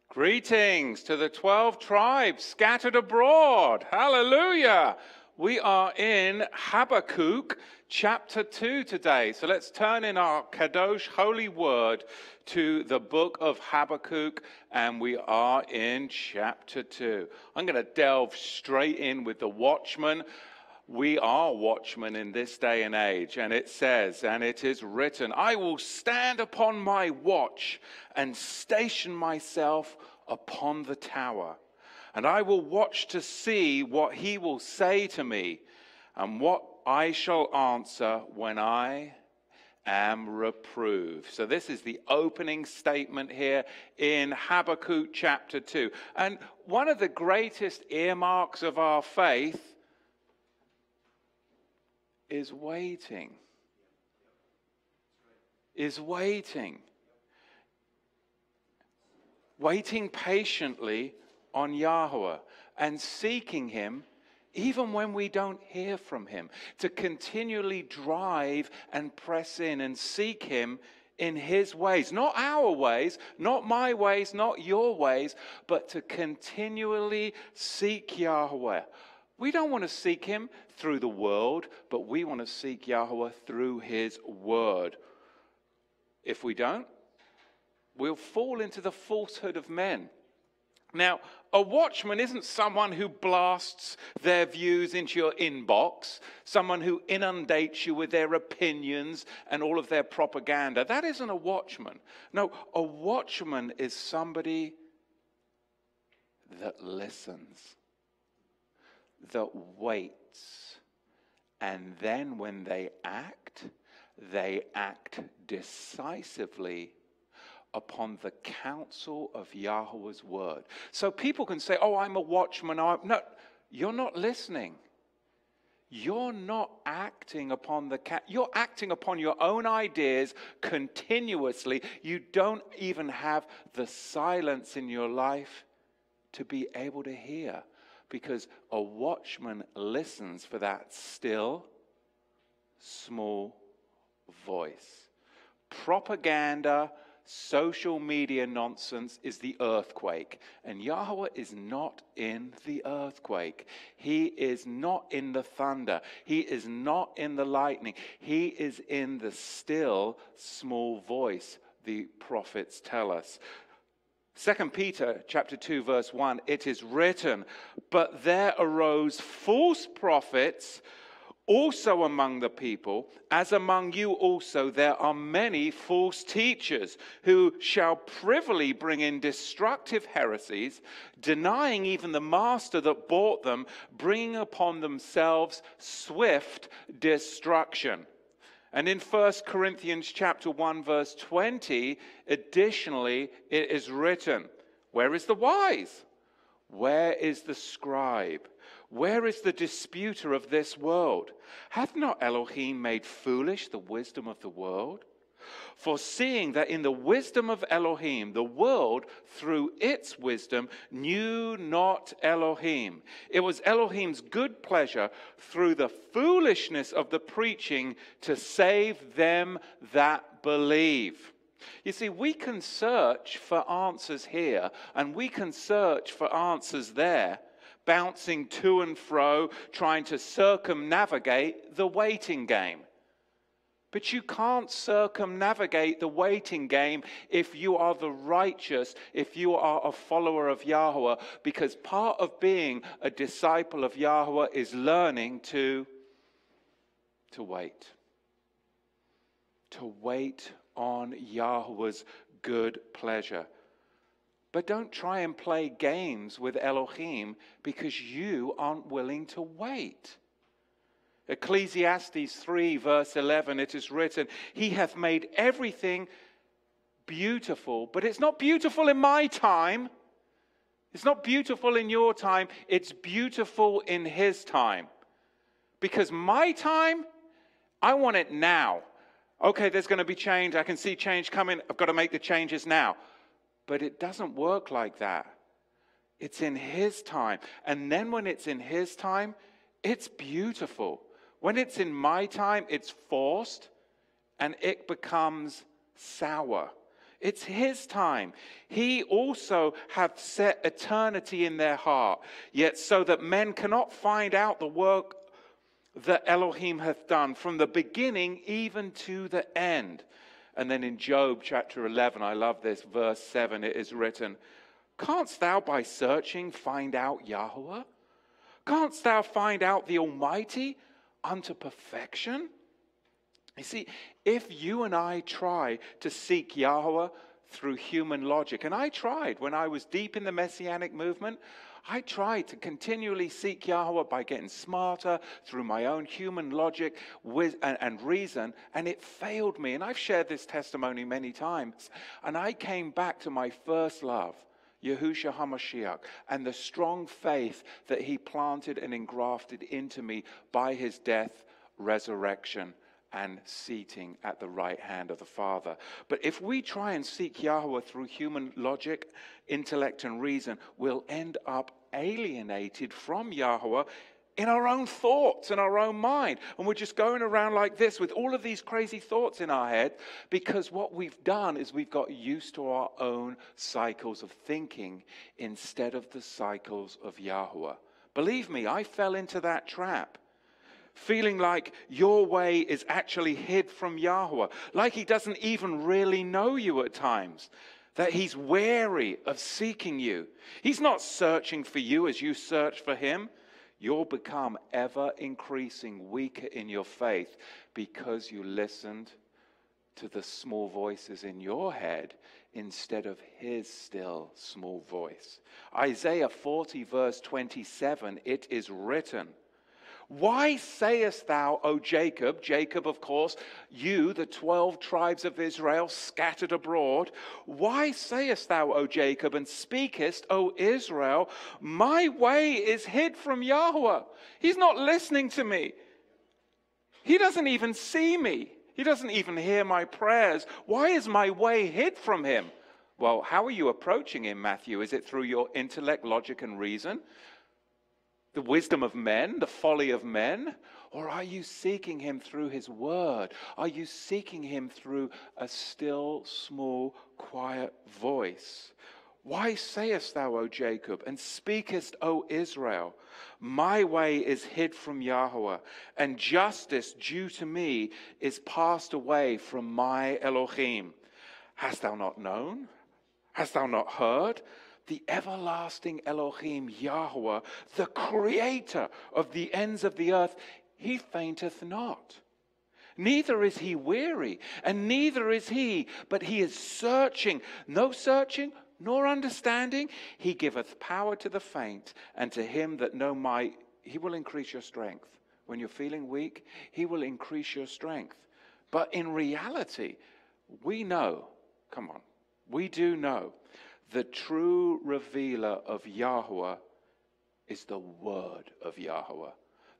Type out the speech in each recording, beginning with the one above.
Greetings to the 12 tribes scattered abroad. Hallelujah. We are in Habakkuk chapter 2 today. So let's turn in our Kadosh holy word to the book of Habakkuk, and we are in chapter 2. I'm going to delve straight in with the Watchman. We are watchmen in this day and age, and it says, and it is written, I will stand upon my watch and station myself upon the tower, and I will watch to see what he will say to me, and what I shall answer when I am reproved. So this is the opening statement here in Habakkuk chapter 2. And one of the greatest earmarks of our faith is waiting. Waiting patiently on Yahweh and seeking him even when we don't hear from him. To continually drive and press in and seek him in his ways. Not our ways, not my ways, not your ways, but to continually seek Yahweh. We don't want to seek him through the world, but we want to seek Yahweh through his word. If we don't, we'll fall into the falsehood of men. Now, a watchman isn't someone who blasts their views into your inbox, someone who inundates you with their opinions and all of their propaganda. That isn't a watchman. No, a watchman is somebody that listens, that waits, and then when they act decisively upon the counsel of Yahweh's word. So people can say, oh, I'm a watchman. No, you're not listening. You're not acting upon you're acting upon your own ideas continuously. You don't even have the silence in your life to be able to hear. Because a watchman listens for that still, small voice. Propaganda, social media nonsense is the earthquake. And Yahweh is not in the earthquake. He is not in the thunder. He is not in the lightning. He is in the still, small voice, the prophets tell us. 2 Peter chapter 2 verse 1, it is written, but there arose false prophets also among the people, as among you also there are many false teachers, who shall privily bring in destructive heresies, denying even the master that bought them, bringing upon themselves swift destruction. And in 1 Corinthians chapter 1 verse 20, additionally, it is written, where is the wise? Where is the scribe? Where is the disputer of this world? Hath not Elohim made foolish the wisdom of the world? For seeing that in the wisdom of Elohim, the world, through its wisdom, knew not Elohim. It was Elohim's good pleasure, through the foolishness of the preaching, to save them that believe. You see, we can search for answers here, and we can search for answers there, bouncing to and fro, trying to circumnavigate the waiting game. But you can't circumnavigate the waiting game if you are the righteous, if you are a follower of Yahweh, because part of being a disciple of Yahweh is learning to wait. To wait on Yahweh's good pleasure. But don't try and play games with Elohim because you aren't willing to wait. Ecclesiastes 3 verse 11, it is written, he hath made everything beautiful, but it's not beautiful in my time. It's not beautiful in your time. It's beautiful in his time. Because my time, I want it now. Okay, there's going to be change. I can see change coming. I've got to make the changes now. But it doesn't work like that. It's in his time. And then when it's in his time, it's beautiful. When it's in my time, it's forced and it becomes sour. It's his time. He also hath set eternity in their heart, yet so that men cannot find out the work that Elohim hath done from the beginning even to the end. And then in Job chapter 11, I love this, verse 7, it is written, canst thou by searching find out Yahweh? Canst thou find out the Almighty unto perfection? You see, if you and I try to seek Yahweh through human logic, and I tried when I was deep in the Messianic movement, I tried to continually seek Yahweh by getting smarter through my own human logic and reason, and it failed me. And I've shared this testimony many times. And I came back to my first love, Yahusha HaMashiach, and the strong faith that he planted and engrafted into me by his death, resurrection, and seating at the right hand of the Father. But if we try and seek Yahweh through human logic, intellect, and reason, we'll end up alienated from Yahweh in our own thoughts and our own mind. And we're just going around like this with all of these crazy thoughts in our head, because what we've done is we've got used to our own cycles of thinking instead of the cycles of Yahweh. Believe me, I fell into that trap. Feeling like your way is actually hid from Yahweh, like he doesn't even really know you at times, that he's wary of seeking you. He's not searching for you as you search for him. You'll become ever increasing weaker in your faith because you listened to the small voices in your head instead of his still small voice. Isaiah 40 verse 27, it is written, why sayest thou, O Jacob, Jacob, of course, you, the 12 tribes of Israel, scattered abroad, why sayest thou, O Jacob, and speakest, O Israel, my way is hid from Yahweh? He's not listening to me. He doesn't even see me. He doesn't even hear my prayers. Why is my way hid from him? Well, how are you approaching him, Matthew? Is it through your intellect, logic, and reason? The wisdom of men, the folly of men? Or are you seeking him through his word? Are you seeking him through a still, small, quiet voice? Why sayest thou, O Jacob, and speakest, O Israel, my way is hid from Yahweh, and justice due to me is passed away from my Elohim? Hast thou not known? Hast thou not heard? The everlasting Elohim, Yahweh, the creator of the ends of the earth, he fainteth not. Neither is he weary, and neither is he, but he is searching. No searching, nor understanding. He giveth power to the faint, and to him that know might, he will increase your strength. When you're feeling weak, he will increase your strength. But in reality, we know, we do know, the true revealer of Yahweh is the word of Yahweh.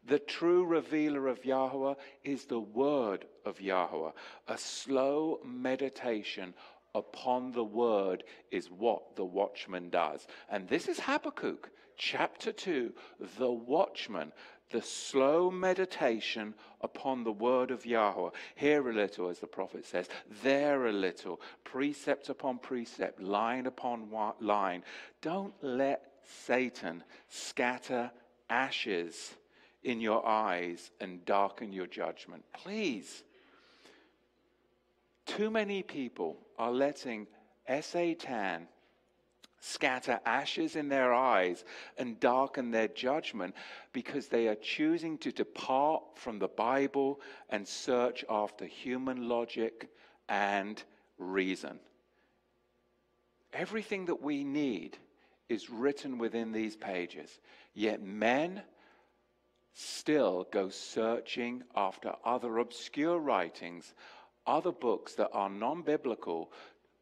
The true revealer of Yahweh is the word of Yahweh. A slow meditation upon the word is what the Watchman does. And this is Habakkuk, chapter 2, the Watchman. The slow meditation upon the word of Yahweh. Here a little, as the prophet says. There a little. Precept upon precept. Line upon line. Don't let Satan scatter ashes in your eyes and darken your judgment. Please. Too many people are letting Satan scatter ashes in their eyes and darken their judgment because they are choosing to depart from the Bible and search after human logic and reason. Everything that we need is written within these pages, yet men still go searching after other obscure writings, other books that are non-biblical.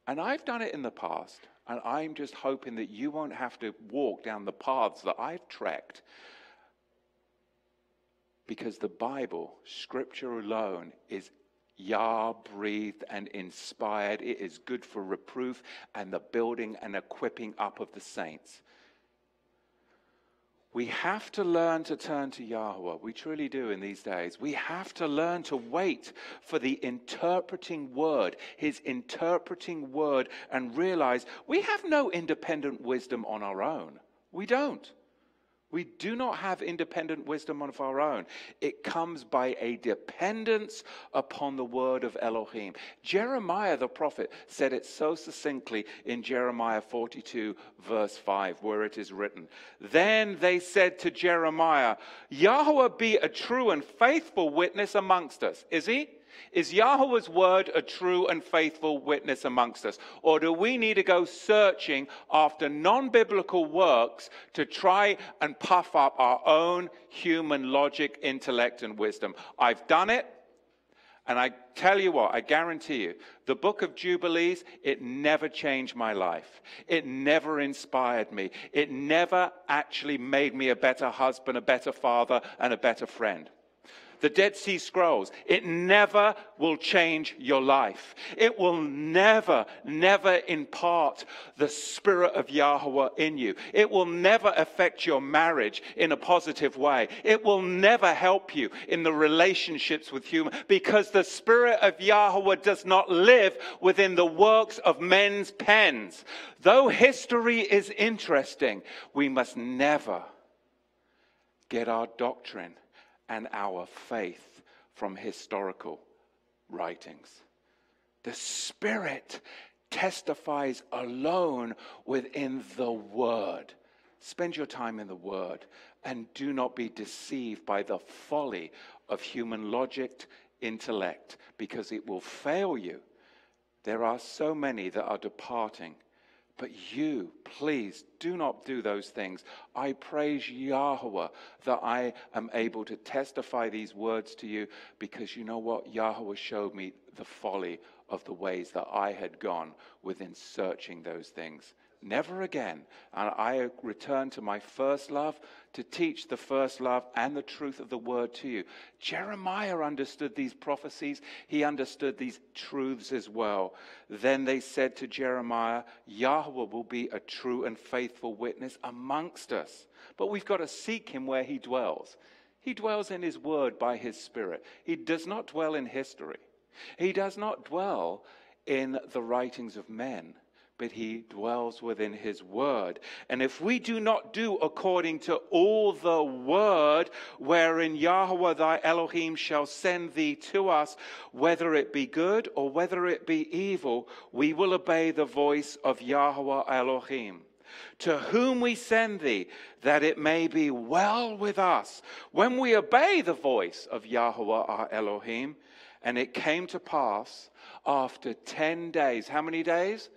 And I've done it in the past. And I'm just hoping that you won't have to walk down the paths that I've trekked. Because the Bible, Scripture alone, is Yah-breathed and inspired. It is good for reproof and the building and equipping up of the saints. We have to learn to turn to Yahweh. We truly do in these days. We have to learn to wait for the interpreting word, his interpreting word, and realize we have no independent wisdom on our own. We don't. We do not have independent wisdom of our own. It comes by a dependence upon the word of Elohim. Jeremiah the prophet said it so succinctly in Jeremiah 42 verse 5, where it is written, "Then they said to Jeremiah, Yahweh be a true and faithful witness amongst us." Is he? Is Yahweh's word a true and faithful witness amongst us? Or do we need to go searching after non-biblical works to try and puff up our own human logic, intellect, and wisdom? I've done it, and I tell you what, I guarantee you, the book of Jubilees, it never changed my life. It never inspired me. It never actually made me a better husband, a better father, and a better friend. The Dead Sea Scrolls, it never will change your life. It will never impart the Spirit of Yahweh in you. It will never affect your marriage in a positive way. It will never help you in the relationships with humans, because the Spirit of Yahweh does not live within the works of men's pens. Though history is interesting, we must never get our doctrine and our faith from historical writings. The Spirit testifies alone within the Word. Spend your time in the Word and do not be deceived by the folly of human logic, intellect, because it will fail you. There are so many that are departing. But you, please, do not do those things. I praise Yahweh that I am able to testify these words to you, because you know what? Yahweh showed me the folly of the ways that I had gone within searching those things. Never again. And I return to my first love, to teach the first love and the truth of the word to you. Jeremiah understood these prophecies. He understood these truths as well. Then they said to Jeremiah, Yahweh will be a true and faithful witness amongst us. But we've got to seek him where he dwells. He dwells in his word by his Spirit. He does not dwell in history. He does not dwell in the writings of men, but he dwells within his word. And if we do not do according to all the word wherein Yahweh thy Elohim shall send thee to us, whether it be good or whether it be evil, we will obey the voice of Yahweh Elohim, to whom we send thee, that it may be well with us. When we obey the voice of Yahweh our Elohim, and it came to pass after 10 days, how many days?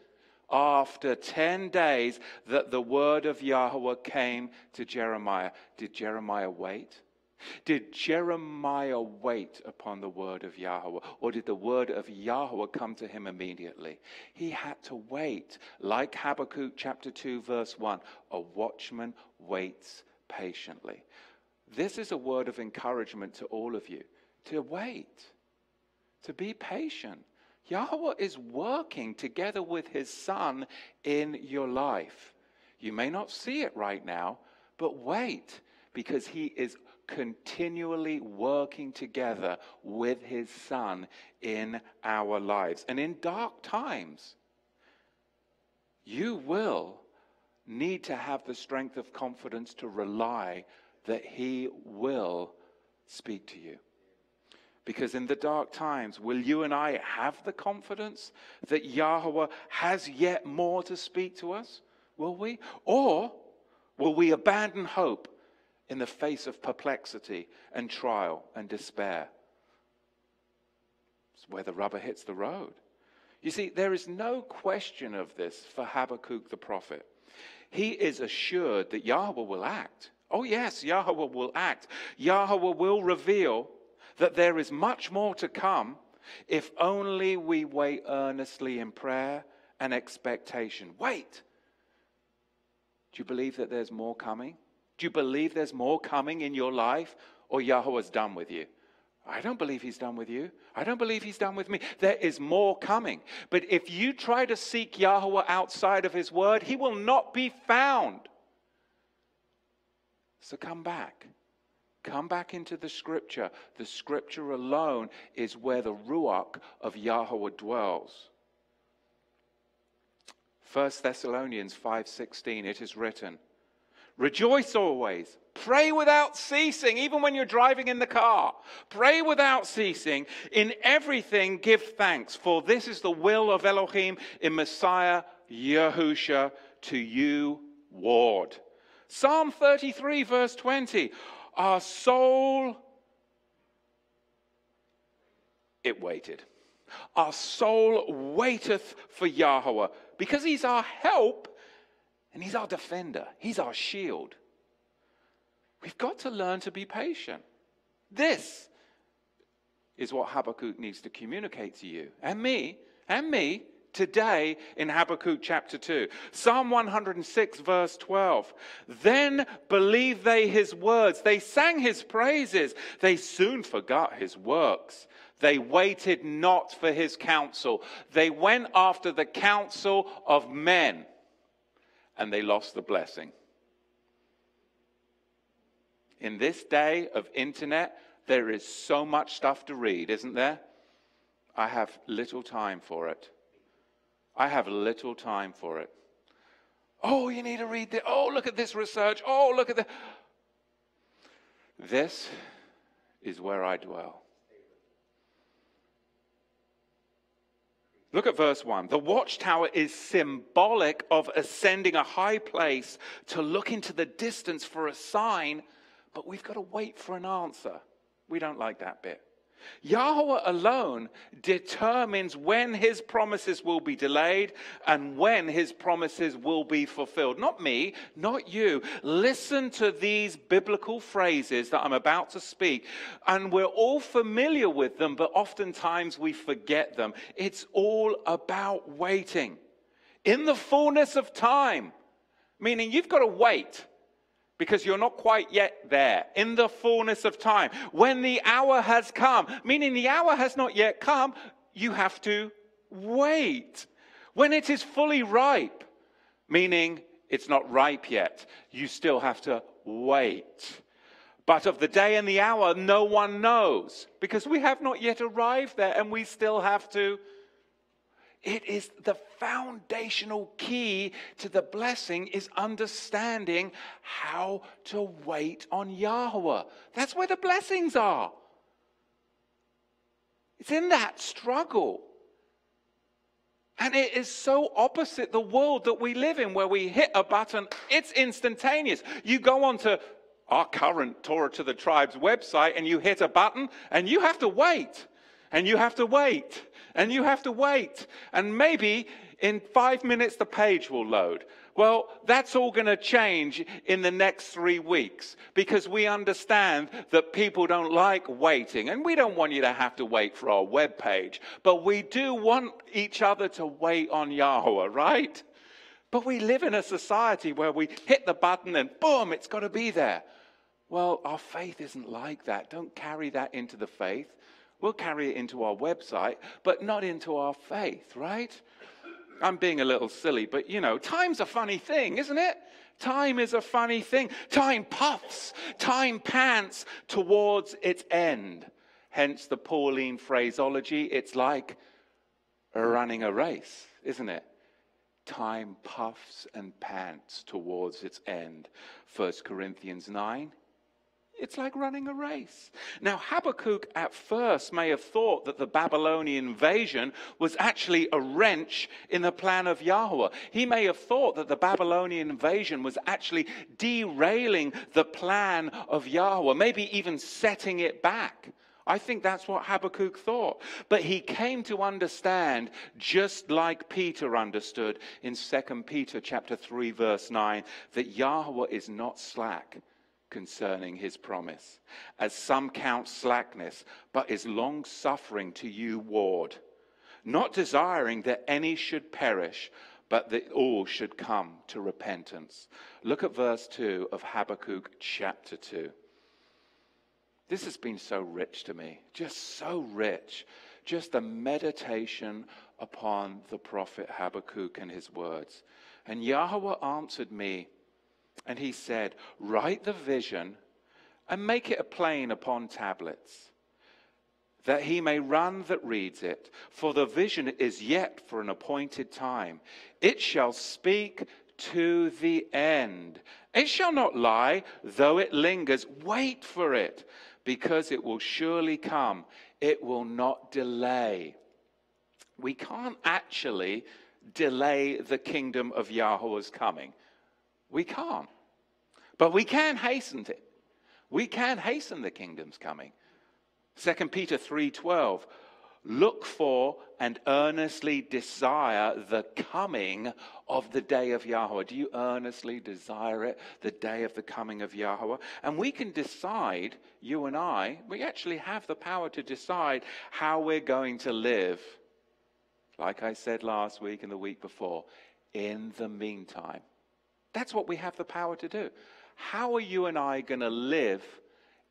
After 10 days that the word of Yahweh came to Jeremiah. Did Jeremiah wait? Did Jeremiah wait upon the word of Yahweh? Or did the word of Yahweh come to him immediately? He had to wait. Like Habakkuk chapter 2 verse 1, a watchman waits patiently. This is a word of encouragement to all of you. To wait. To be patient. Yahweh is working together with his Son in your life. You may not see it right now, but wait, because he is continually working together with his Son in our lives. And in dark times, you will need to have the strength of confidence to rely that he will speak to you. Because in the dark times, will you and I have the confidence that Yahweh has yet more to speak to us? Will we? Or will we abandon hope in the face of perplexity and trial and despair? It's where the rubber hits the road. You see, there is no question of this for Habakkuk the prophet. He is assured that Yahweh will act. Oh yes, Yahweh will act. Yahweh will reveal that there is much more to come if only we wait earnestly in prayer and expectation. Wait. Do you believe that there's more coming? Do you believe there's more coming in your life, or Yahweh's done with you? I don't believe he's done with you. I don't believe he's done with me. There is more coming. But if you try to seek Yahweh outside of his word, he will not be found. So come back. Come back into the Scripture. The Scripture alone is where the Ruach of Yahweh dwells. 1 Thessalonians 5:16, it is written, rejoice always, pray without ceasing, even when you're driving in the car. Pray without ceasing. In everything give thanks, for this is the will of Elohim in Messiah Yahusha to you ward. Psalm 33 verse 20, our soul, it waited. Our soul waiteth for Yahweh, because he's our help and he's our defender. He's our shield. We've got to learn to be patient. This is what Habakkuk needs to communicate to you and me today in Habakkuk chapter 2. Psalm 106 verse 12. Then believed they his words. They sang his praises. They soon forgot his works. They waited not for his counsel. They went after the counsel of men, and they lost the blessing. In this day of internet, there is so much stuff to read, isn't there? I have little time for it. I have little time for it. Oh, you need to read this. Oh, look at this research. Oh, look at this. This is where I dwell. Look at verse 1. The watchtower is symbolic of ascending a high place to look into the distance for a sign, but we've got to wait for an answer. We don't like that bit. Yahweh alone determines when his promises will be delayed and when his promises will be fulfilled. Not me, not you. Listen to these biblical phrases that I'm about to speak, and we're all familiar with them, but oftentimes we forget them. It's all about waiting. In the fullness of time, meaning you've got to wait, because you're not quite yet there. In the fullness of time. When the hour has come, meaning the hour has not yet come, you have to wait. When it is fully ripe, meaning it's not ripe yet, you still have to wait. But of the day and the hour, no one knows, because we have not yet arrived there, and we still have to. It is the foundational key to the blessing is understanding how to wait on Yahweh. That's where the blessings are. It's in that struggle. And it is so opposite the world that we live in, where we hit a button, it's instantaneous. You go onto our current Torah to the Tribes website and you hit a button and you have to wait. And you have to wait. And you have to wait. And maybe in 5 minutes the page will load. Well, that's all going to change in the next 3 weeks, because we understand that people don't like waiting. And we don't want you to have to wait for our web page. But we do want each other to wait on Yahweh, right? But we live in a society where we hit the button and boom, it's got to be there. Well, our faith isn't like that. Don't carry that into the faith. We'll carry it into our website, but not into our faith, right? I'm being a little silly, but time's a funny thing, isn't it? Time is a funny thing. Time puffs, time pants towards its end. Hence the Pauline phraseology, it's like running a race, isn't it? Time puffs and pants towards its end. 1 Corinthians 9. It's like running a race. Now, Habakkuk at first may have thought that the Babylonian invasion was actually a wrench in the plan of Yahweh. He may have thought that the Babylonian invasion was actually derailing the plan of Yahweh, maybe even setting it back. I think that's what Habakkuk thought. But he came to understand, just like Peter understood in 2 Peter chapter 3, verse 9, that Yahweh is not slack concerning his promise, as some count slackness, but is long-suffering to you ward, not desiring that any should perish, but that all should come to repentance. Look at verse 2 of Habakkuk chapter 2. This has been so rich to me, just so rich, just a meditation upon the prophet Habakkuk and his words. And Yahweh answered me, And he said, write the vision and make it a plain upon tablets, that he may run that reads it. For the vision is yet for an appointed time. It shall speak to the end. It shall not lie, though it lingers. Wait for it, because it will surely come. It will not delay. We can't actually delay the kingdom of Yahweh's coming. We can't. But we can hasten it. We can hasten the kingdom's coming. 2 Peter 3:12, look for and earnestly desire the coming of the day of Yahweh. Do you earnestly desire it, the day of the coming of Yahweh? And we can decide, you and I, we actually have the power to decide how we're going to live, like I said last week and the week before, in the meantime. That's what we have the power to do. How are you and I going to live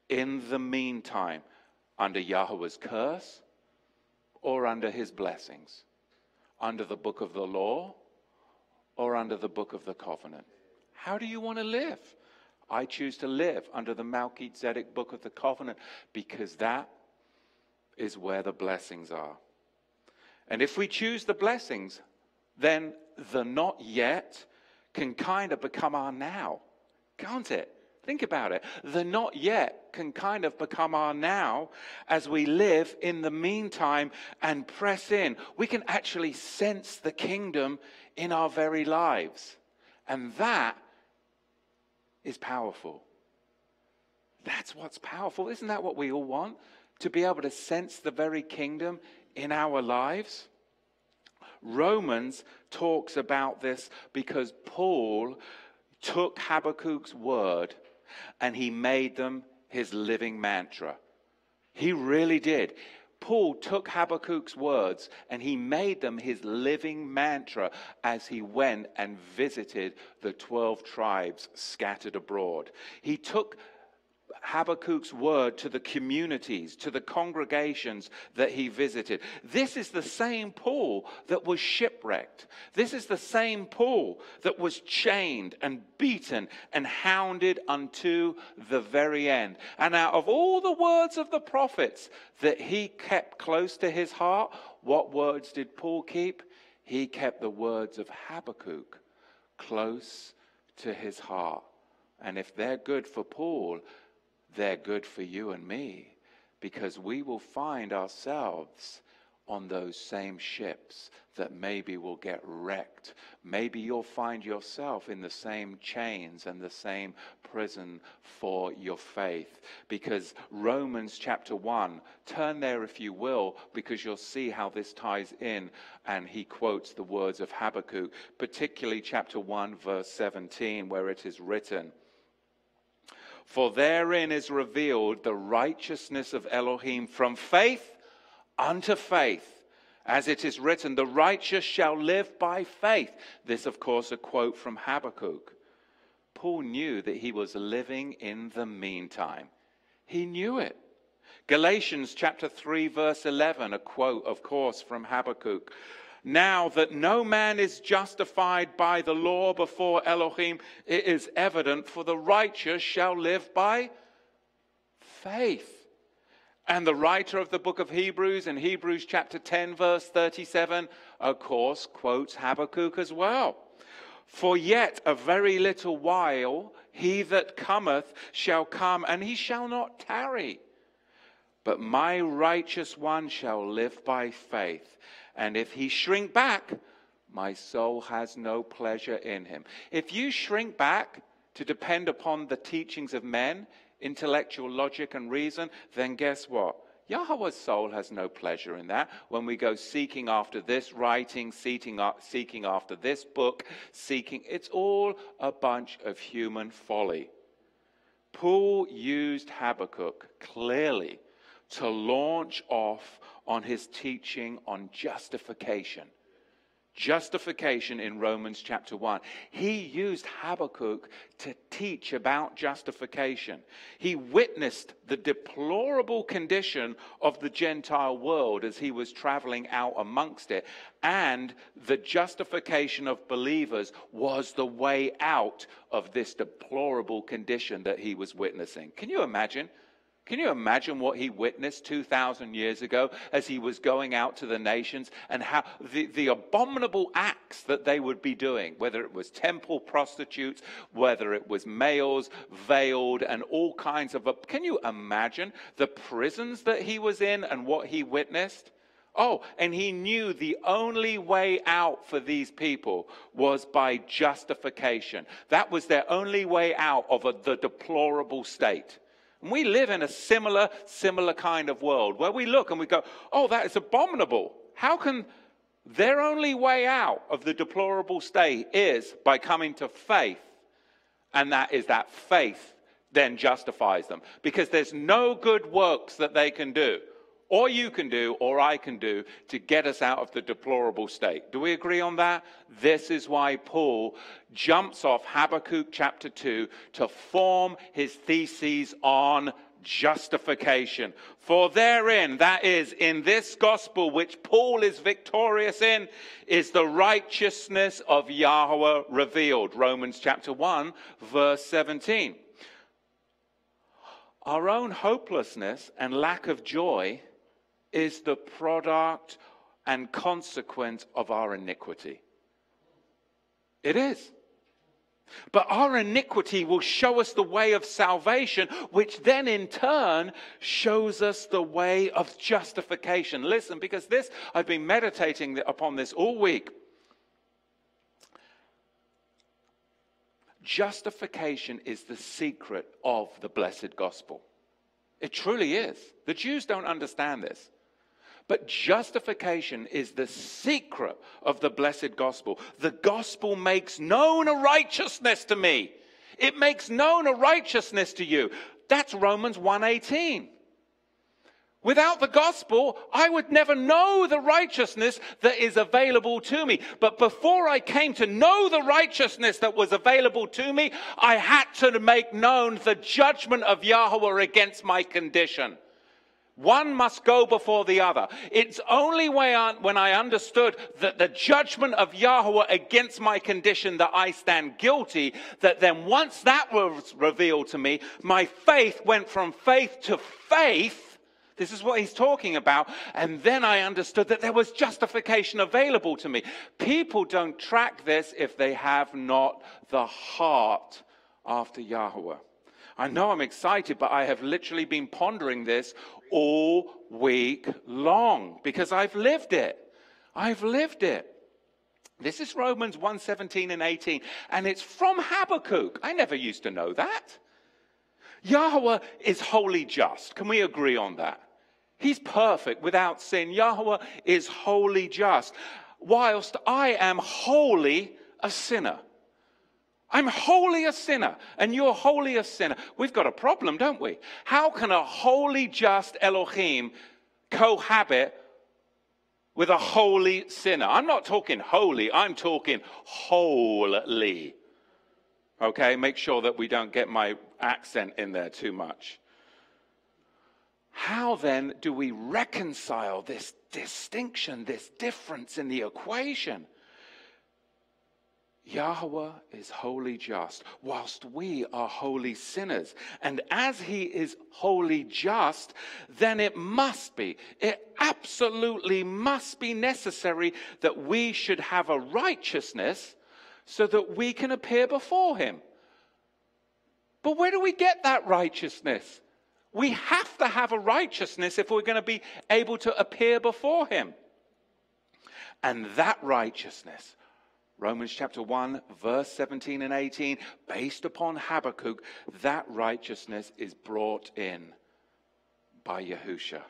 in the meantime? Under Yahweh's curse or under his blessings? Under the book of the law or under the book of the covenant? How do you want to live? I choose to live under the Melchizedek book of the covenant, because that is where the blessings are. And if we choose the blessings, then the not yet can kind of become our now, can't it? Think about it. The not yet can kind of become our now as we live in the meantime and press in. We can actually sense the kingdom in our very lives. And that is powerful. That's what's powerful. Isn't that what we all want? To be able to sense the very kingdom in our lives? Romans talks about this because Paul took Habakkuk's word and he made them his living mantra. He really did. Paul took Habakkuk's words and he made them his living mantra as he went and visited the 12 tribes scattered abroad. He took Habakkuk's word to the communities, to the congregations that he visited. This is the same Paul that was shipwrecked. This is the same Paul that was chained and beaten and hounded unto the very end. And out of all the words of the prophets that he kept close to his heart, what words did Paul keep? He kept the words of Habakkuk close to his heart. And if they're good for Paul, they're good for you and me, because we will find ourselves on those same ships that maybe will get wrecked. Maybe you'll find yourself in the same chains and the same prison for your faith. Because Romans chapter 1, turn there if you will, because you'll see how this ties in. And he quotes the words of Habakkuk, particularly chapter 1, verse 17, where it is written, for therein is revealed the righteousness of Elohim from faith unto faith. As it is written, the righteous shall live by faith. This, of course, a quote from Habakkuk. Paul knew that he was living in the meantime. He knew it. Galatians chapter 3, verse 11, a quote, of course, from Habakkuk. Now that no man is justified by the law before Elohim, it is evident, for the righteous shall live by faith. And the writer of the book of Hebrews, in Hebrews chapter 10, verse 37, of course, quotes Habakkuk as well. For yet a very little while, he that cometh shall come, and he shall not tarry. But my righteous one shall live by faith. And if he shrink back, my soul has no pleasure in him. If you shrink back to depend upon the teachings of men, intellectual logic and reason, then guess what? Yahweh's soul has no pleasure in that. When we go seeking after this writing, seeking after this book, it's all a bunch of human folly. Paul used Habakkuk clearly to launch off on his teaching on justification. Justification in Romans chapter 1. He used Habakkuk to teach about justification. He witnessed the deplorable condition of the Gentile world as he was traveling out amongst it. And the justification of believers was the way out of this deplorable condition that he was witnessing. Can you imagine? Can you imagine what he witnessed 2,000 years ago as he was going out to the nations, and how the abominable acts that they would be doing, whether it was temple prostitutes, whether it was males veiled, and all kinds of... Can you imagine the prisons that he was in and what he witnessed? Oh, and he knew the only way out for these people was by justification. That was their only way out of the deplorable state. And we live in a similar kind of world where we look and we go, oh, that is abominable. How can their only way out of the deplorable state is by coming to faith? And that is that faith then justifies them. Because there's no good works that they can do, or you can do, or I can do, to get us out of the deplorable state. Do we agree on that? This is why Paul jumps off Habakkuk chapter 2 to form his theses on justification. For therein, that is, in this gospel which Paul is victorious in, is the righteousness of Yahweh revealed. Romans chapter 1, verse 17. Our own hopelessness and lack of joy is the product and consequence of our iniquity. It is. But our iniquity will show us the way of salvation, which then in turn shows us the way of justification. Listen, because I've been meditating upon this all week. Justification is the secret of the blessed gospel. It truly is. The Jews don't understand this. But justification is the secret of the blessed gospel. The gospel makes known a righteousness to me. It makes known a righteousness to you. That's Romans 1:18. Without the gospel, I would never know the righteousness that is available to me. But before I came to know the righteousness that was available to me, I had to make known the judgment of Yahweh against my condition. One must go before the other. It's only when I understood that the judgment of Yahweh against my condition, that I stand guilty, that then once that was revealed to me, my faith went from faith to faith. This is what he's talking about. And then I understood that there was justification available to me. People don't track this if they have not the heart after Yahweh. I know I'm excited, but I have literally been pondering this all week long because I've lived it. I've lived it. This is Romans 1:17 and 18, and it's from Habakkuk. I never used to know that. Yahweh is wholly just. Can we agree on that? He's perfect without sin. Yahweh is wholly just, whilst I am wholly a sinner. I'm wholly a sinner, and you're wholly a sinner. We've got a problem, don't we? How can a wholly just Elohim cohabit with a holy sinner? I'm not talking holy, I'm talking wholly. Okay, make sure that we don't get my accent in there too much. How then do we reconcile this distinction, this difference in the equation? Yahweh is wholly just, whilst we are wholly sinners. And as he is wholly just, then it absolutely must be necessary that we should have a righteousness so that we can appear before him. But where do we get that righteousness? We have to have a righteousness if we're going to be able to appear before him. And that righteousness, Romans chapter 1, verse 17 and 18, based upon Habakkuk, that righteousness is brought in by Yahusha.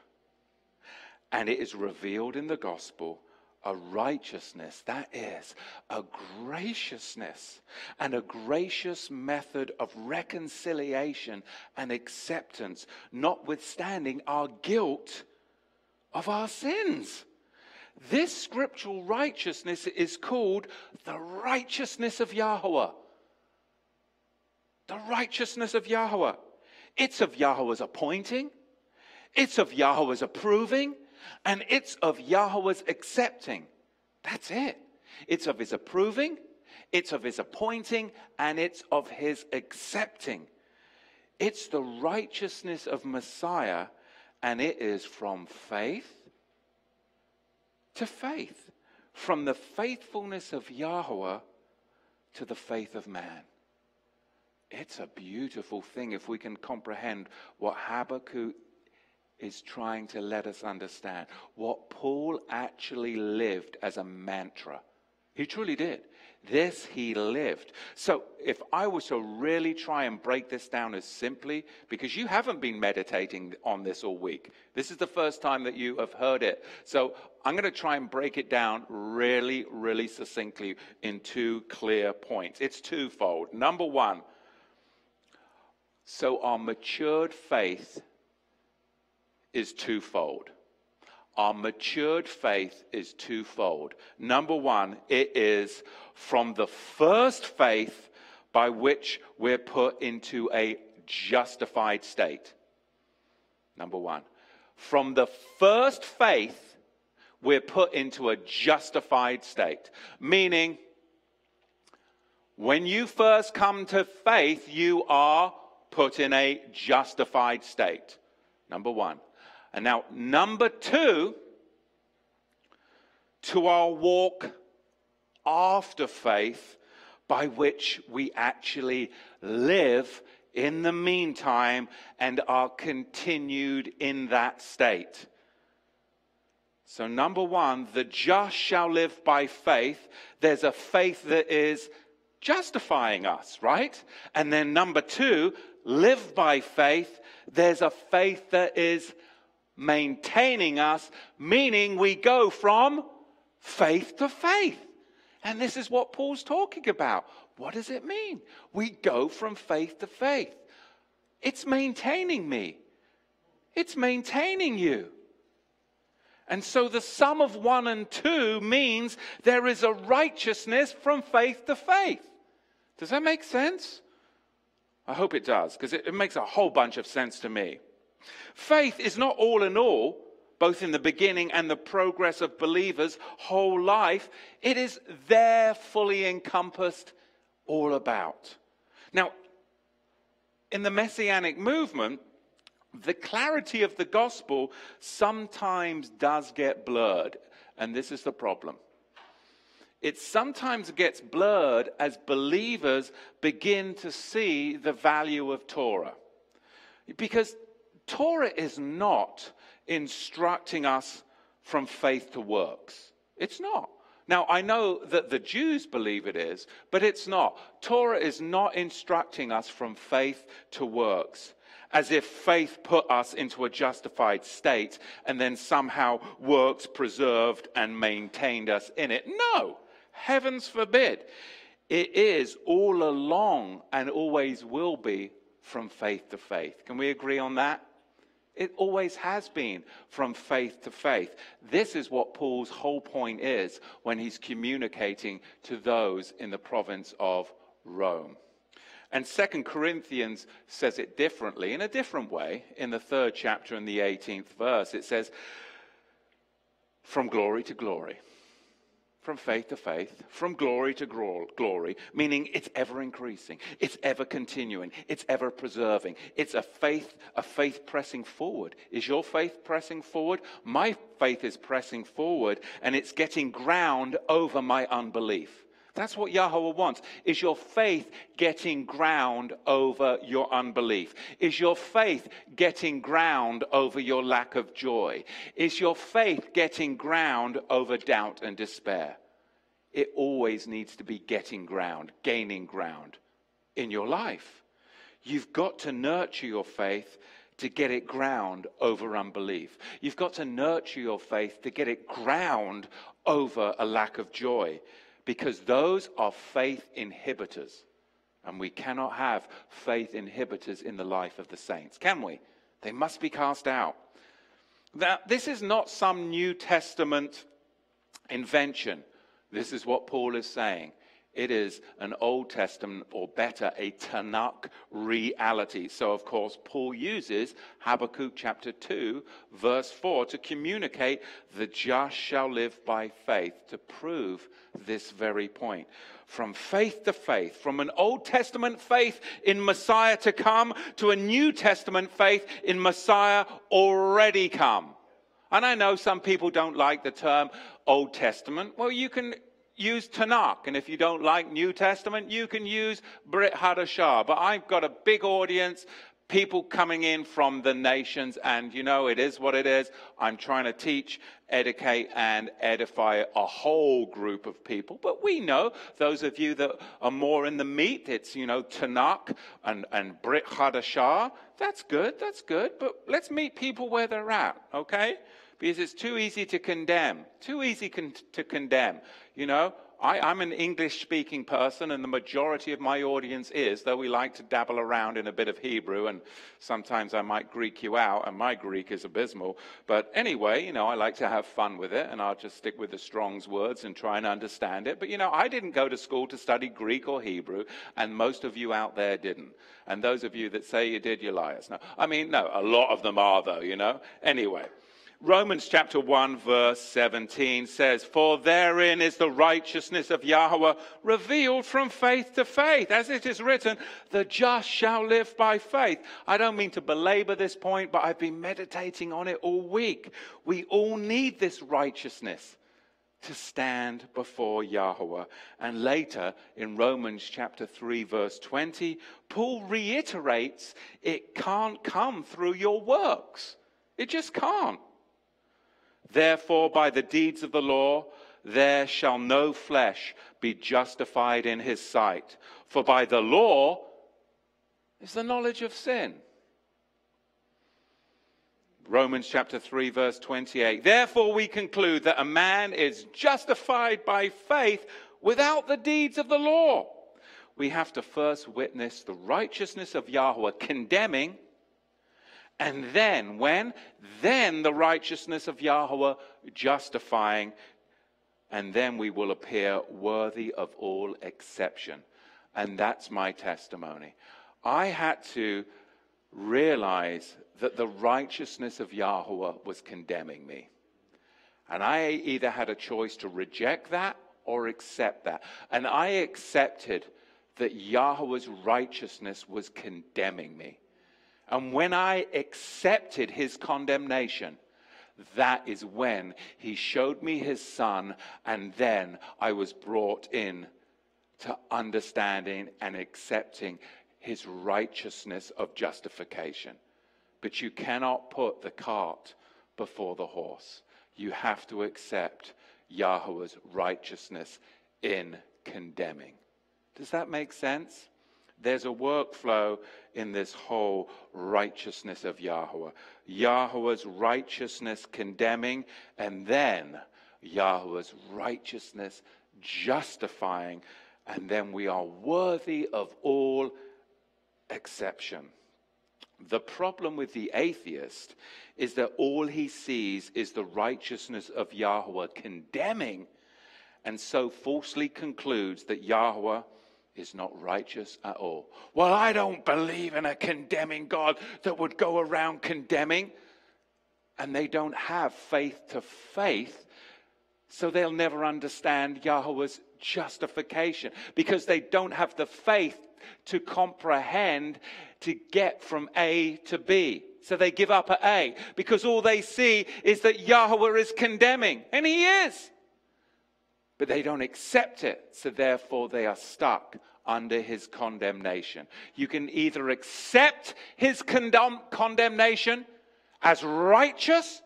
And it is revealed in the gospel, a righteousness, that is, a graciousness and a gracious method of reconciliation and acceptance, notwithstanding our guilt of our sins. This scriptural righteousness is called the righteousness of Yahweh. The righteousness of Yahweh. It's of Yahweh's appointing, it's of Yahweh's approving, and it's of Yahweh's accepting. That's it. It's of his approving, it's of his appointing, and it's of his accepting. It's the righteousness of Messiah, and it is from faith to faith. From the faithfulness of Yahweh to the faith of man. It's a beautiful thing if we can comprehend what Habakkuk is trying to let us understand. What Paul actually lived as a mantra. He truly did. This he lived. So if I was to really try and break this down as simply, because you haven't been meditating on this all week. This is the first time that you have heard it. So I'm going to try and break it down really, really succinctly in two clear points. It's twofold. Number one, so our matured faith is twofold. Our matured faith is twofold. Number one, it is from the first faith by which we're put into a justified state. Number one. From the first faith, we're put into a justified state. Meaning, when you first come to faith, you are put in a justified state. Number one. And now, number two, to our walk after faith, by which we actually live in the meantime and are continued in that state. So number one, the just shall live by faith. There's a faith that is justifying us, right? And then number two, live by faith. There's a faith that is maintaining us, meaning we go from faith to faith. And this is what Paul's talking about. What does it mean? We go from faith to faith. It's maintaining me. It's maintaining you. And so the sum of 1 and 2 means there is a righteousness from faith to faith. Does that make sense? I hope it does, because it makes a whole bunch of sense to me. Faith is not all in all, both in the beginning and the progress of believers' whole life. It is there fully encompassed all about. Now, in the Messianic movement, the clarity of the gospel sometimes does get blurred, and this is the problem. It sometimes gets blurred as believers begin to see the value of Torah. Because Torah is not instructing us from faith to works. It's not. Now, I know that the Jews believe it is, but it's not. Torah is not instructing us from faith to works, as if faith put us into a justified state and then somehow works preserved and maintained us in it. No, heavens forbid. It is all along and always will be from faith to faith. Can we agree on that? It always has been from faith to faith. This is what Paul's whole point is when he's communicating to those in the province of Rome. And 2 Corinthians says it differently, in a different way. In the 3rd chapter and the 18th verse, it says, from glory to glory. From faith to faith, from glory to glory, meaning it's ever increasing, it's ever continuing, it's ever preserving. It's a faith pressing forward. Is your faith pressing forward? My faith is pressing forward, and it's getting ground over my unbelief. That's what Yahweh wants. Is your faith getting ground over your unbelief? Is your faith getting ground over your lack of joy? Is your faith getting ground over doubt and despair? It always needs to be getting ground, gaining ground in your life. You've got to nurture your faith to get it ground over unbelief. You've got to nurture your faith to get it ground over a lack of joy. Because those are faith inhibitors. And we cannot have faith inhibitors in the life of the saints, can we? They must be cast out. Now, this is not some New Testament invention. This is what Paul is saying. It is an Old Testament, or better, a Tanakh reality. So, of course, Paul uses Habakkuk chapter 2, verse 4 to communicate the just shall live by faith, to prove this very point. From faith to faith, from an Old Testament faith in Messiah to come to a New Testament faith in Messiah already come. And I know some people don't like the term Old Testament. Well, you can use Tanakh, and if you don't like New Testament, you can use Brit Hadashah. But I've got a big audience, people coming in from the nations, and you know, it is what it is. I'm trying to teach, educate, and edify a whole group of people. But we know, those of you that are more in the meat, it's, you know, Tanakh and Brit Hadashah. That's good, but let's meet people where they're at, okay? Because it's too easy to condemn. To condemn. You know, I'm an English-speaking person, and the majority of my audience is, though we like to dabble around in a bit of Hebrew, and sometimes I might Greek you out, and my Greek is abysmal. But anyway, you know, I like to have fun with it, and I'll just stick with the Strong's words and try and understand it. But, you know, I didn't go to school to study Greek or Hebrew, and most of you out there didn't. And those of you that say you did, you're liars. No, a lot of them are, though, you know. Anyway. Romans chapter 1 verse 17 says, "For therein is the righteousness of Yahweh revealed from faith to faith. As it is written, the just shall live by faith." I don't mean to belabor this point, but I've been meditating on it all week. We all need this righteousness to stand before Yahweh. And later in Romans chapter 3 verse 20, Paul reiterates it can't come through your works. It just can't. "Therefore, by the deeds of the law, there shall no flesh be justified in his sight. For by the law is the knowledge of sin." Romans chapter 3, verse 28. "Therefore we conclude that a man is justified by faith without the deeds of the law." We have to first witness the righteousness of Yahweh condemning, and then Then the righteousness of Yahweh justifying, and then we will appear worthy of all exception. And that's my testimony. I had to realize that the righteousness of Yahweh was condemning me. And I either had a choice to reject that or accept that. And I accepted that Yahweh's righteousness was condemning me. And when I accepted his condemnation, that is when he showed me his son, and then I was brought in to understanding and accepting his righteousness of justification. But you cannot put the cart before the horse. You have to accept Yahweh's righteousness in condemning. Does that make sense? There's a workflow in this whole righteousness of Yahweh. Yahweh's righteousness condemning, and then Yahweh's righteousness justifying, and then we are worthy of all exception. The problem with the atheist is that all he sees is the righteousness of Yahweh condemning, and so falsely concludes that Yahweh is not righteous at all. Well, I don't believe in a condemning God that would go around condemning. And they don't have faith to faith, so they'll never understand Yahweh's justification, because they don't have the faith to comprehend, to get from A to B. So they give up at A, because all they see is that Yahweh is condemning, and he is. But they don't accept it, so therefore they are stuck under his condemnation. You can either accept his condemnation as righteous,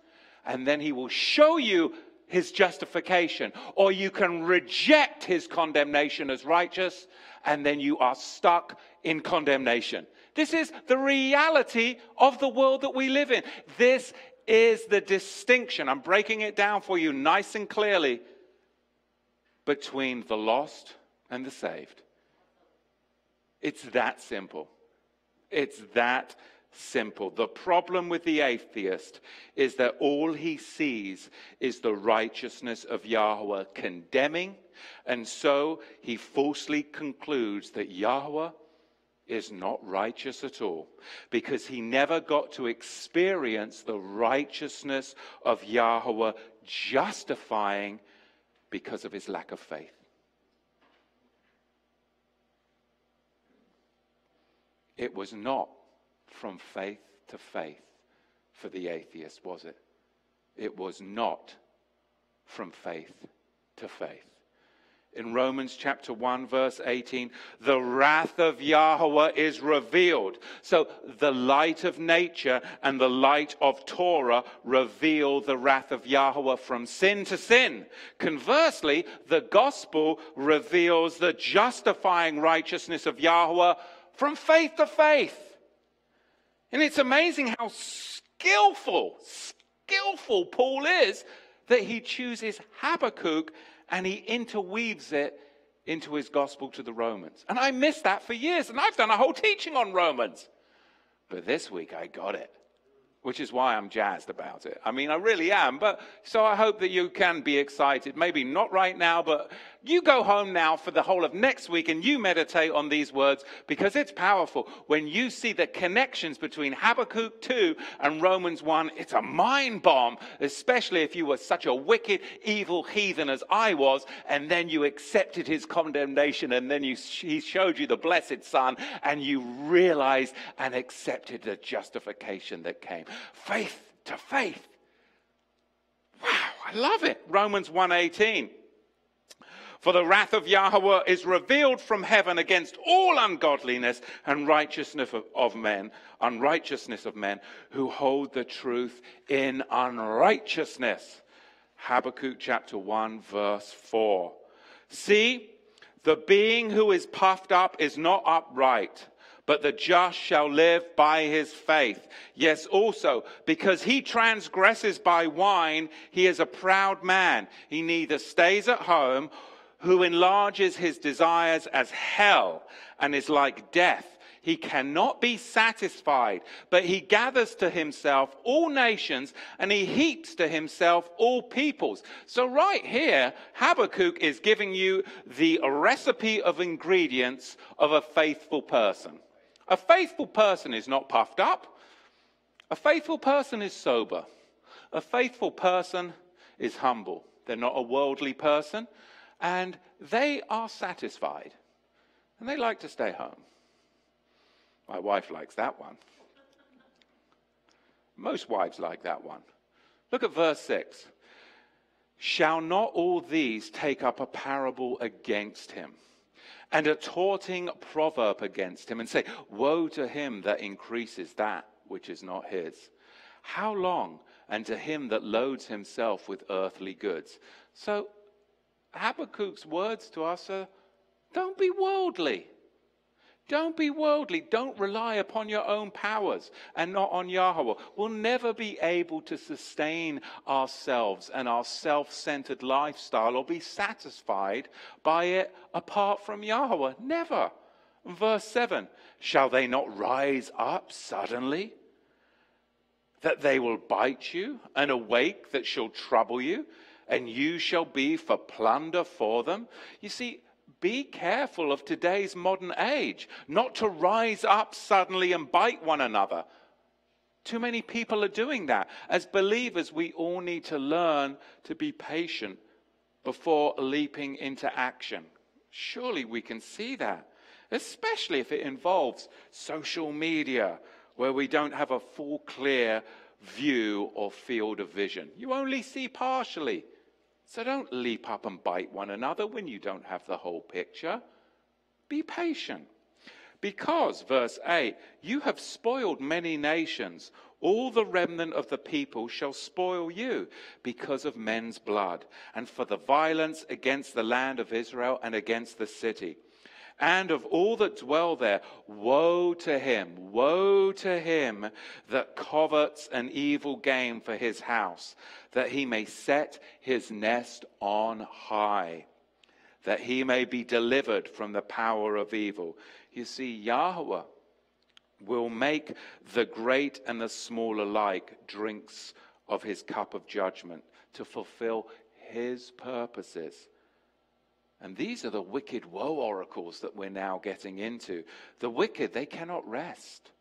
and then he will show you his justification, or you can reject his condemnation as righteous, and then you are stuck in condemnation. This is the reality of the world that we live in. This is the distinction. I'm breaking it down for you nice and clearly between the lost and the saved. It's that simple. It's that simple. The problem with the atheist is that all he sees is the righteousness of Yahweh condemning, and so he falsely concludes that Yahweh is not righteous at all, because he never got to experience the righteousness of Yahweh justifying because of his lack of faith. It was not from faith to faith for the atheist, was it? It was not from faith to faith. In Romans chapter 1, verse 18, the wrath of Yahweh is revealed. So the light of nature and the light of Torah reveal the wrath of Yahweh from sin to sin. Conversely, the gospel reveals the justifying righteousness of Yahweh from faith to faith. And it's amazing how skillful Paul is that he chooses Habakkuk and he interweaves it into his gospel to the Romans. And I missed that for years, and I've done a whole teaching on Romans. But this week I got it, which is why I'm jazzed about it. I mean, I really am. But so I hope that you can be excited. Maybe not right now, but you go home now for the whole of next week and you meditate on these words, because it's powerful. When you see the connections between Habakkuk 2 and Romans 1, it's a mind bomb, especially if you were such a wicked, evil heathen as I was, and then you accepted his condemnation, and then he showed you the blessed Son, and you realized and accepted the justification that came. Faith to faith. Wow, I love it. Romans 1:18. For the wrath of Yahweh is revealed from heaven against all ungodliness and unrighteousness of men who hold the truth in unrighteousness. Habakkuk chapter 1 verse 4. See, the being who is puffed up is not upright, but the just shall live by his faith. Yes, also, because he transgresses by wine, he is a proud man. He neither stays at home, who enlarges his desires as hell, and is like death. He cannot be satisfied, but he gathers to himself all nations, and he heaps to himself all peoples. So right here, Habakkuk is giving you the recipe of ingredients of a faithful person. A faithful person is not puffed up. A faithful person is sober. A faithful person is humble. They're not a worldly person. And they are satisfied. And they like to stay home. My wife likes that one. Most wives like that one. Look at verse 6. Shall not all these take up a parable against him, and a taunting proverb against him, and say, woe to him that increases that which is not his? How long? And to him that loads himself with earthly goods. So Habakkuk's words to us are, don't be worldly. Don't be worldly. Don't rely upon your own powers and not on Yahweh. We'll never be able to sustain ourselves and our self-centered lifestyle or be satisfied by it apart from Yahweh. Never. Verse 7, shall they not rise up suddenly, that they will bite you, and awake that shall trouble you? And you shall be for plunder for them. You see, be careful of today's modern age, not to rise up suddenly and bite one another. Too many people are doing that. As believers, we all need to learn to be patient before leaping into action. Surely we can see that, especially if it involves social media, where we don't have a full, clear view or field of vision. You only see partially. So don't leap up and bite one another when you don't have the whole picture. Be patient. Because, verse 8, you have spoiled many nations. All the remnant of the people shall spoil you because of men's blood, and for the violence against the land of Israel and against the city. And of all that dwell there, woe to him that covets an evil gain for his house, that he may set his nest on high, that he may be delivered from the power of evil. You see, Yahweh will make the great and the small alike drinks of his cup of judgment to fulfill his purposes. And these are the wicked woe oracles that we're now getting into. The wicked, they cannot rest.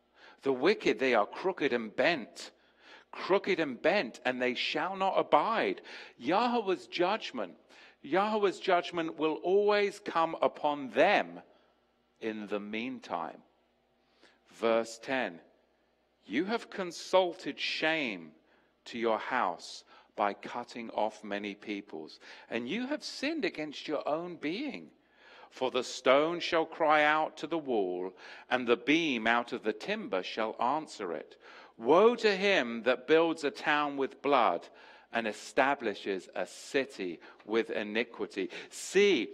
The wicked, they are crooked and bent, and they shall not abide. Yahweh's judgment will always come upon them in the meantime. Verse 10, you have consulted shame to your house by cutting off many peoples, and you have sinned against your own being. For the stone shall cry out to the wall, and the beam out of the timber shall answer it. Woe to him that builds a town with blood and establishes a city with iniquity. See,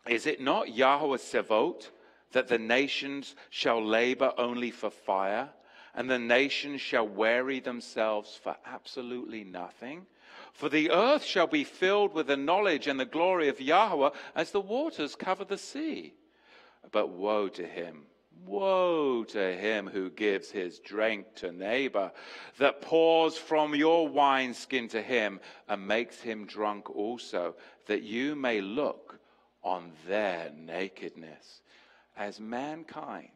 is it not Yahweh Sevot, that the nations shall labor only for fire, and the nations shall weary themselves for absolutely nothing? For the earth shall be filled with the knowledge and the glory of Yahweh as the waters cover the sea. But woe to him who gives his drink to neighbor, that pours from your wineskin to him and makes him drunk also, that you may look on their nakedness. As mankind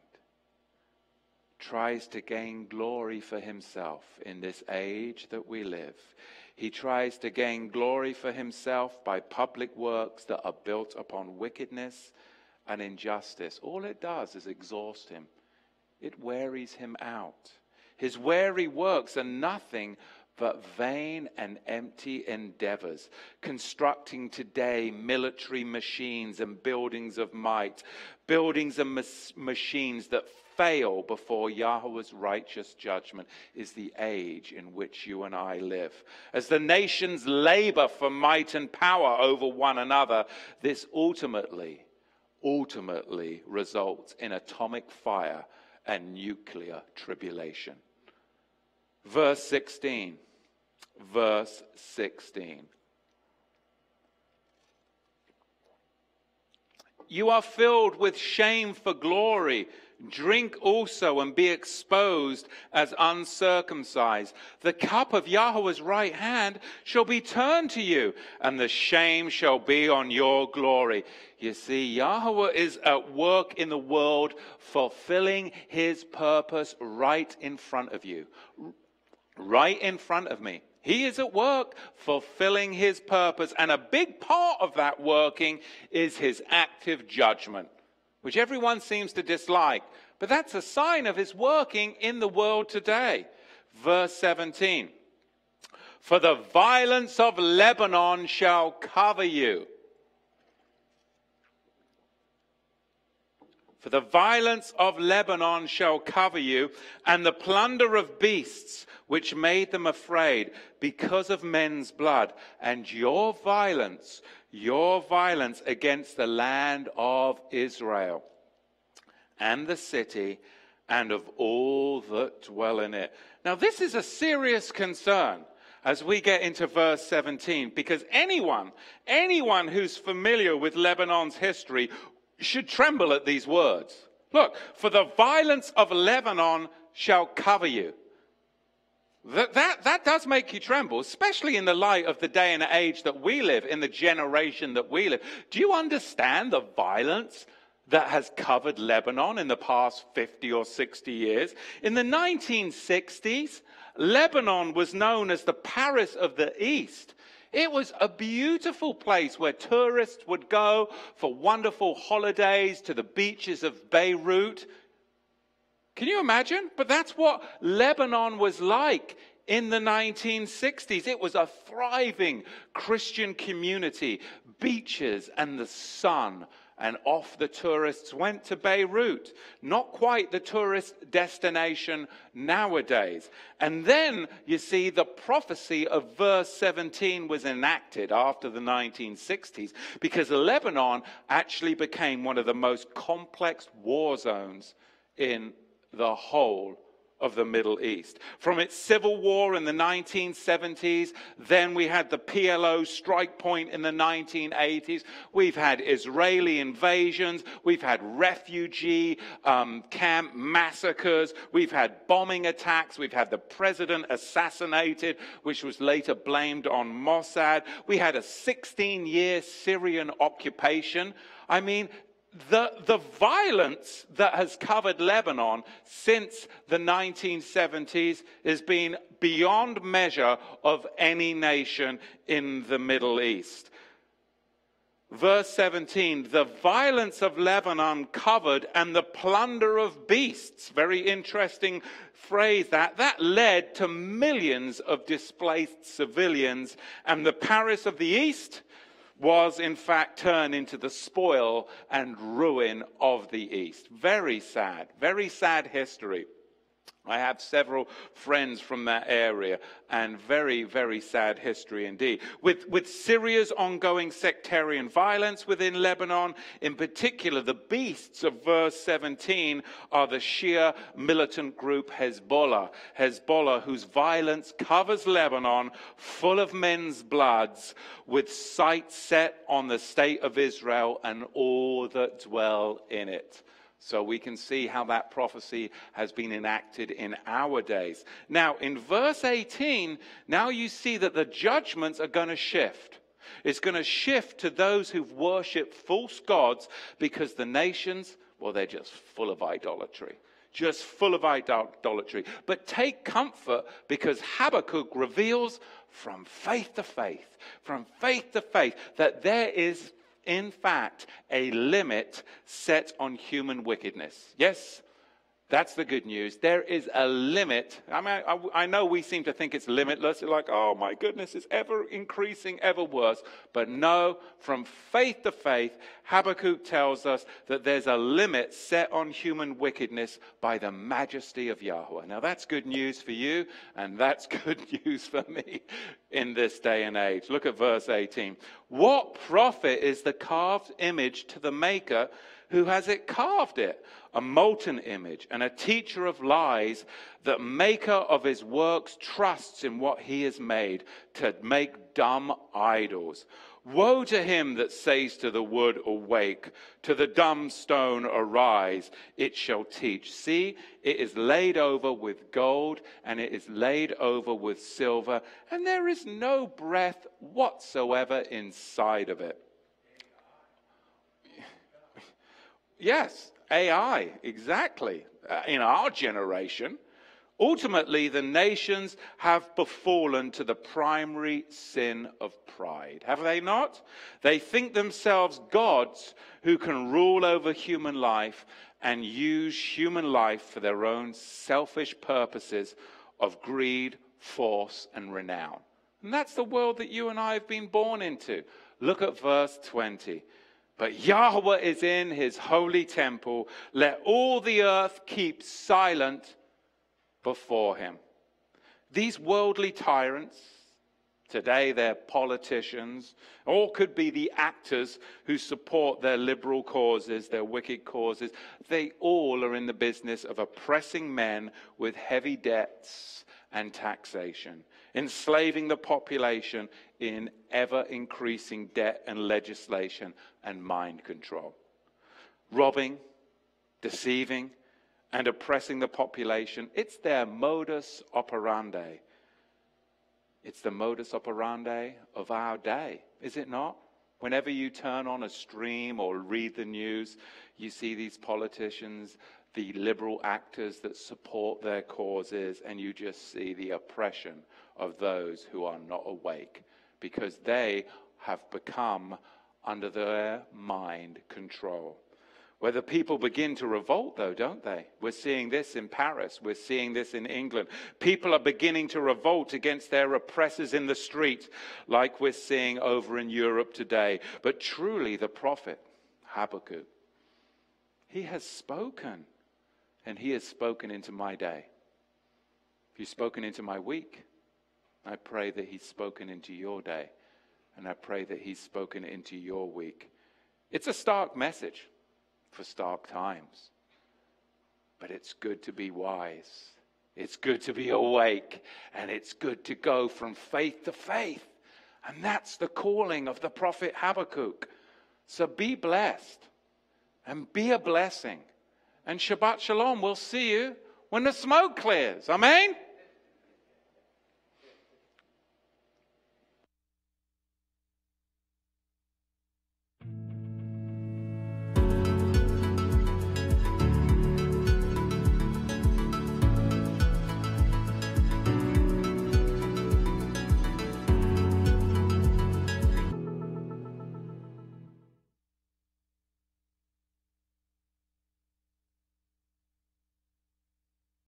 tries to gain glory for himself in this age that we live, he tries to gain glory for himself by public works that are built upon wickedness and injustice. All it does is exhaust him. It wearies him out. His weary works are nothing but vain and empty endeavors, constructing today military machines and buildings of might, buildings and machines that fail before Yahweh's righteous judgment, is the age in which you and I live. As the nations labor for might and power over one another, this ultimately results in atomic fire and nuclear tribulation. Verse 16. You are filled with shame for glory. Drink also and be exposed as uncircumcised. The cup of Yahweh's right hand shall be turned to you, and the shame shall be on your glory. You see, Yahweh is at work in the world, fulfilling his purpose right in front of you, right in front of me. He is at work fulfilling his purpose, and a big part of that working is his active judgment, which everyone seems to dislike. But that's a sign of his working in the world today. Verse 17. For the violence of Lebanon shall cover you. For the violence of Lebanon shall cover you, and the plunder of beasts which made them afraid because of men's blood, and your violence against the land of Israel, and the city, and of all that dwell in it. Now this is a serious concern as we get into verse 17, because anyone who's familiar with Lebanon's history should tremble at these words. Look, for the violence of Lebanon shall cover you. That does make you tremble, especially in the light of the day and age that we live, in the generation that we live. Do you understand the violence that has covered Lebanon in the past 50 or 60 years? In the 1960s, Lebanon was known as the Paris of the East. It was a beautiful place where tourists would go for wonderful holidays to the beaches of Beirut. Can you imagine? But that's what Lebanon was like in the 1960s. It was a thriving Christian community, beaches and the sun. And off the tourists went to Beirut. Not quite the tourist destination nowadays. And then, you see, the prophecy of verse 17 was enacted after the 1960s, because Lebanon actually became one of the most complex war zones in the whole of the Middle East. From its civil war in the 1970s, then we had the PLO strike point in the 1980s. We've had Israeli invasions. We've had refugee camp massacres. We've had bombing attacks. We've had the president assassinated, which was later blamed on Mossad. We had a 16-year Syrian occupation. I mean, the violence that has covered Lebanon since the 1970s has been beyond measure of any nation in the Middle East. Verse 17, the violence of Lebanon covered and the plunder of beasts. Very interesting phrase that led to millions of displaced civilians, and the Paris of the East was in fact turned into the spoil and ruin of the East. Very sad history. I have several friends from that area, and very, very sad history indeed. With Syria's ongoing sectarian violence within Lebanon, in particular, the beasts of verse 17 are the Shia militant group Hezbollah. Hezbollah, whose violence covers Lebanon, full of men's bloods, with sights set on the state of Israel and all that dwell in it. So we can see how that prophecy has been enacted in our days. Now, in verse 18, now you see that the judgments are going to shift. It's going to shift to those who've worshipped false gods, because the nations, well, they're just full of idolatry. Just full of idolatry. But take comfort, because Habakkuk reveals from faith to faith, that there is in fact a limit set on human wickedness. Yes, that's the good news. There is a limit. I mean, I know we seem to think it's limitless. It's like, oh my goodness, it's ever increasing, ever worse. But no, from faith to faith, Habakkuk tells us that there's a limit set on human wickedness by the majesty of Yahweh. Now that's good news for you, and that's good news for me in this day and age. Look at verse 18. What profit is the carved image to the maker who has it carved it? A molten image and a teacher of lies, that maker of his works trusts in what he has made to make dumb idols. Woe to him that says to the wood, awake, to the dumb stone, arise, it shall teach. See, it is laid over with gold, and it is laid over with silver, and there is no breath whatsoever inside of it. Yes, AI, exactly. In our generation, ultimately the nations have befallen to the primary sin of pride. Have they not? They think themselves gods who can rule over human life and use human life for their own selfish purposes of greed, force, and renown. And that's the world that you and I have been born into. Look at verse 20. But Yahweh is in his holy temple. Let all the earth keep silent before him. These worldly tyrants, today they're politicians, or could be the actors who support their liberal causes, their wicked causes. They all are in the business of oppressing men with heavy debts and taxation, enslaving the population in ever-increasing debt and legislation and mind control. Robbing, deceiving, and oppressing the population, it's their modus operandi. It's the modus operandi of our day, is it not? Whenever you turn on a stream or read the news, you see these politicians, the liberal actors that support their causes, and you just see the oppression of those who are not awake, because they have become under their mind control. Where the people begin to revolt, though, don't they? We're seeing this in Paris. We're seeing this in England. People are beginning to revolt against their oppressors in the street, like we're seeing over in Europe today. But truly, the prophet Habakkuk, he has spoken, and he has spoken into my day. He's spoken into my week. I pray that he's spoken into your day, and I pray that he's spoken into your week. It's a stark message for stark times, but it's good to be wise. It's good to be awake, and it's good to go from faith to faith. And that's the calling of the prophet Habakkuk. So be blessed and be a blessing. And Shabbat Shalom. We'll see you when the smoke clears. Amen?